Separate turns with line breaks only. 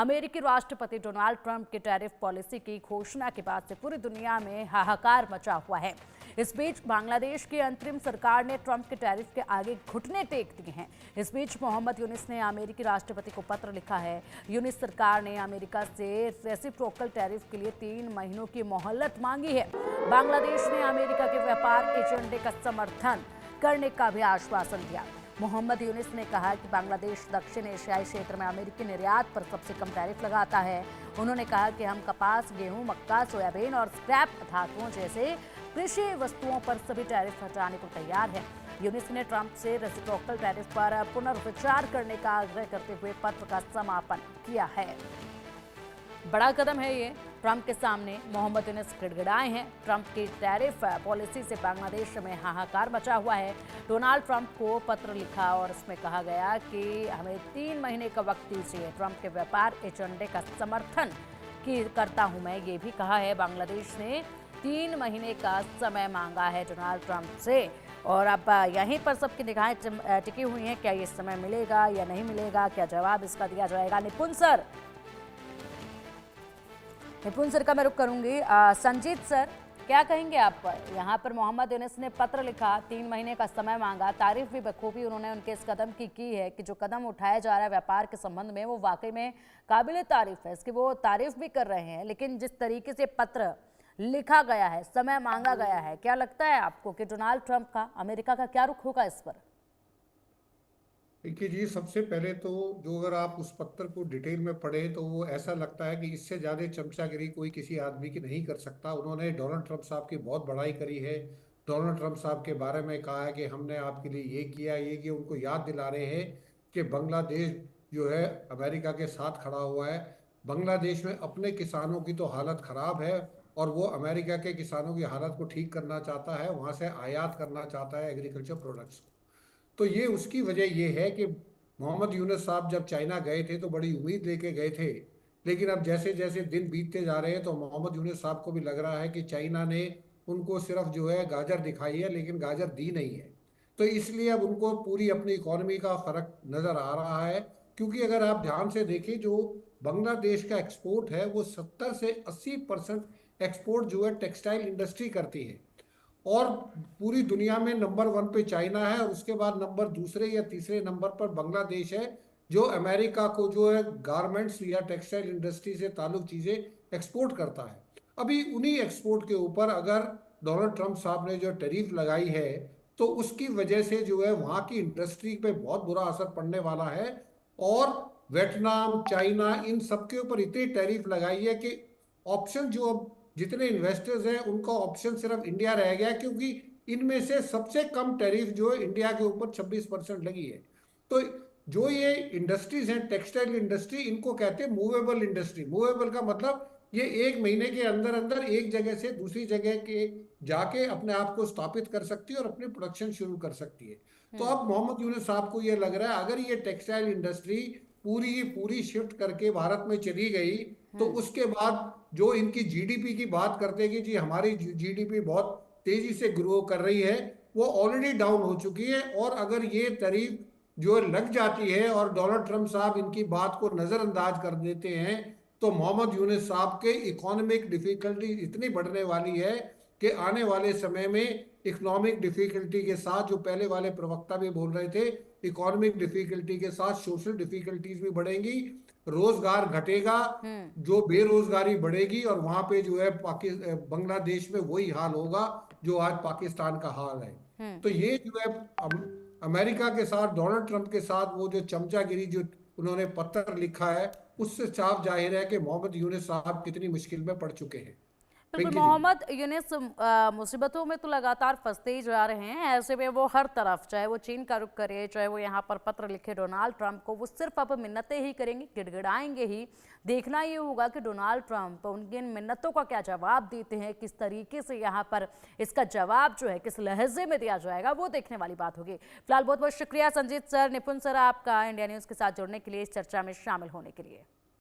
अमेरिकी राष्ट्रपति Donald Trump की टैरिफ पॉलिसी की घोषणा के बाद से पूरी दुनिया में हाहाकार मचा हुआ है। इस बीच बांग्लादेश की अंतरिम सरकार ने ट्रंप के टैरिफ के आगे घुटने टेक दिए हैं। इस बीच मोहम्मद यूनिस ने अमेरिकी राष्ट्रपति को पत्र लिखा है। यूनिस सरकार ने अमेरिका से रेसिप्रोकल टैरिफ के लिए 3 महीनों की मोहलत मांगी है। बांग्लादेश ने अमेरिका के व्यापार एजेंडे का समर्थन करने का भी आश्वासन दिया। मोहम्मद यूनिस ने कहा कि बांग्लादेश दक्षिण एशियाई क्षेत्र में अमेरिकी निर्यात पर सबसे कम टैरिफ लगाता है। उन्होंने कहा कि हम कपास, गेहूं, मक्का, सोयाबीन और स्क्रैप धातुओं जैसे कृषि वस्तुओं पर सभी टैरिफ हटाने को तैयार है। यूनिस ने ट्रंप से रेसिप्रोकल टैरिफ पर पुनर्विचार करने का आग्रह करते हुए पत्र का समापन किया है। बड़ा कदम है ये ट्रंप के सामने। मोहम्मद यूनिस गिड़गिड़ाए हैं। ट्रंप की टैरिफ पॉलिसी से बांग्लादेश में हाहाकार मचा हुआ है। डोनाल्ड ट्रंप को पत्र लिखा और इसमें कहा गया कि हमें 3 महीने का वक्त दीजिए। ट्रंप के व्यापार एजेंडे का समर्थन करता हूं मैं, ये भी कहा है। बांग्लादेश ने 3 महीने का समय मांगा है डोनाल्ड ट्रंप से और अब यहीं पर सबकी निगाहें टिकी हुई हैं। क्या ये समय मिलेगा या नहीं मिलेगा? क्या जवाब इसका दिया जाएगा? निपुण सर का मैं रुख करूंगी। संजीत सर, क्या कहेंगे आप? यहाँ पर मोहम्मद यूनिस ने पत्र लिखा, 3 महीने का समय मांगा, तारीफ भी बखूबी उन्होंने उनके इस कदम की है कि जो कदम उठाया जा रहा है व्यापार के संबंध में वो वाकई में काबिल तारीफ है। इसकी वो तारीफ भी कर रहे हैं। लेकिन जिस तरीके से पत्र लिखा गया है, समय मांगा गया है, क्या लगता है आपको कि डोनाल्ड ट्रंप का, अमेरिका का क्या रुख होगा इस पर?
देखिए जी, सबसे पहले तो जो अगर आप उस पत्र को डिटेल में पढ़ें तो वो ऐसा लगता है कि इससे ज़्यादा चमचागिरी कोई किसी आदमी की नहीं कर सकता। उन्होंने डोनाल्ड ट्रंप साहब की बहुत बड़ाई करी है। डोनाल्ड ट्रंप साहब के बारे में कहा है कि हमने आपके लिए ये किया। उनको याद दिला रहे हैं कि बांग्लादेश जो है अमेरिका के साथ खड़ा हुआ है। बांग्लादेश में अपने किसानों की तो हालत ख़राब है और वो अमेरिका के किसानों की हालत को ठीक करना चाहता है, वहाँ से आयात करना चाहता है एग्रीकल्चर प्रोडक्ट्स। तो ये उसकी वजह ये है कि मोहम्मद यूनुस साहब जब चाइना गए थे तो बड़ी उम्मीद लेके गए थे। लेकिन अब जैसे जैसे दिन बीतते जा रहे हैं तो मोहम्मद यूनुस साहब को भी लग रहा है कि चाइना ने उनको सिर्फ जो है गाजर दिखाई है लेकिन गाजर दी नहीं है। तो इसलिए अब उनको पूरी अपनी इकोनॉमी का फर्क नजर आ रहा है। क्योंकि अगर आप ध्यान से देखें, जो बांग्लादेश का एक्सपोर्ट है वो 70 से 80% एक्सपोर्ट जो है टेक्सटाइल इंडस्ट्री करती है। और पूरी दुनिया में नंबर 1 पे चाइना है और उसके बाद नंबर दूसरे या तीसरे नंबर पर बांग्लादेश है, जो अमेरिका को जो है गारमेंट्स या टेक्सटाइल इंडस्ट्री से ताल्लुक चीज़ें एक्सपोर्ट करता है। अभी उन्हीं एक्सपोर्ट के ऊपर अगर डोनाल्ड ट्रंप साहब ने जो टैरिफ लगाई है तो उसकी वजह से जो है वहाँ की इंडस्ट्री पे बहुत बुरा असर पड़ने वाला है। और वियतनाम, चाइना, इन सब के ऊपर इतनी टैरिफ लगाई है कि ऑप्शन जो अब जितने इन्वेस्टर्स हैं उनका ऑप्शन सिर्फ इंडिया रह गया, क्योंकि इनमें से सबसे कम टैरिफ जो है इंडिया के ऊपर 26% लगी है। तो जो ये इंडस्ट्रीज हैं, टेक्सटाइल इंडस्ट्री, इनको कहते हैं मूवेबल इंडस्ट्री। मूवेबल का मतलब ये 1 महीने के अंदर अंदर एक जगह से दूसरी जगह के जाके अपने आप को स्थापित कर सकती है और अपनी प्रोडक्शन शुरू कर सकती है। तो अब मोहम्मद यूनुस साहब को ये लग रहा है अगर ये टेक्सटाइल इंडस्ट्री पूरी की पूरी शिफ्ट करके भारत में चली गई तो उसके बाद जो इनकी जीडीपी की बात करते हैं कि जी हमारी जीडीपी बहुत तेजी से ग्रो कर रही है, वो ऑलरेडी डाउन हो चुकी है। और अगर ये तारीफ जो लग जाती है और डोनाल्ड ट्रंप साहब इनकी बात को नजरअंदाज कर देते हैं तो मोहम्मद यूनुस साहब के इकोनॉमिक डिफिकल्टी इतनी बढ़ने वाली है कि आने वाले समय में इकोनॉमिक डिफिकल्टी के साथ, जो पहले वाले प्रवक्ता भी बोल रहे थे, इकोनॉमिक डिफिकल्टी के साथ सोशल डिफिकल्टीज भी बढ़ेंगी, रोजगार घटेगा, जो बेरोजगारी बढ़ेगी और वहां पे जो है बांग्लादेश में वही हाल होगा जो आज पाकिस्तान का हाल है। तो ये जो है अमेरिका के साथ, डोनाल्ड ट्रंप के साथ वो जो चमचागिरी जो उन्होंने पत्र लिखा है उससे साफ जाहिर है कि मोहम्मद यूनुस साहब कितनी मुश्किल में पड़ चुके हैं।
बिल्कुल,
जी।
मोहम्मद यूनुस मुसीबतों में तो लगातार फंसते ही जा रहे हैं। ऐसे में वो हर तरफ, चाहे वो चीन का रुख करे, चाहे वो यहाँ पर पत्र लिखे डोनाल्ड ट्रंप को, वो सिर्फ अब मिन्नतें ही करेंगे, गिड़गिड़ाएंगे ही। देखना ये होगा कि डोनाल्ड ट्रंप उनकी इन मिन्नतों का क्या जवाब देते हैं, किस तरीके से यहाँ पर इसका जवाब जो है किस लहजे में दिया जाएगा, वो देखने वाली बात होगी। फिलहाल बहुत बहुत शुक्रिया संजीत सर, निपुण सर, आपका इंडिया न्यूज़ के साथ जुड़ने के लिए, इस चर्चा में शामिल होने के लिए।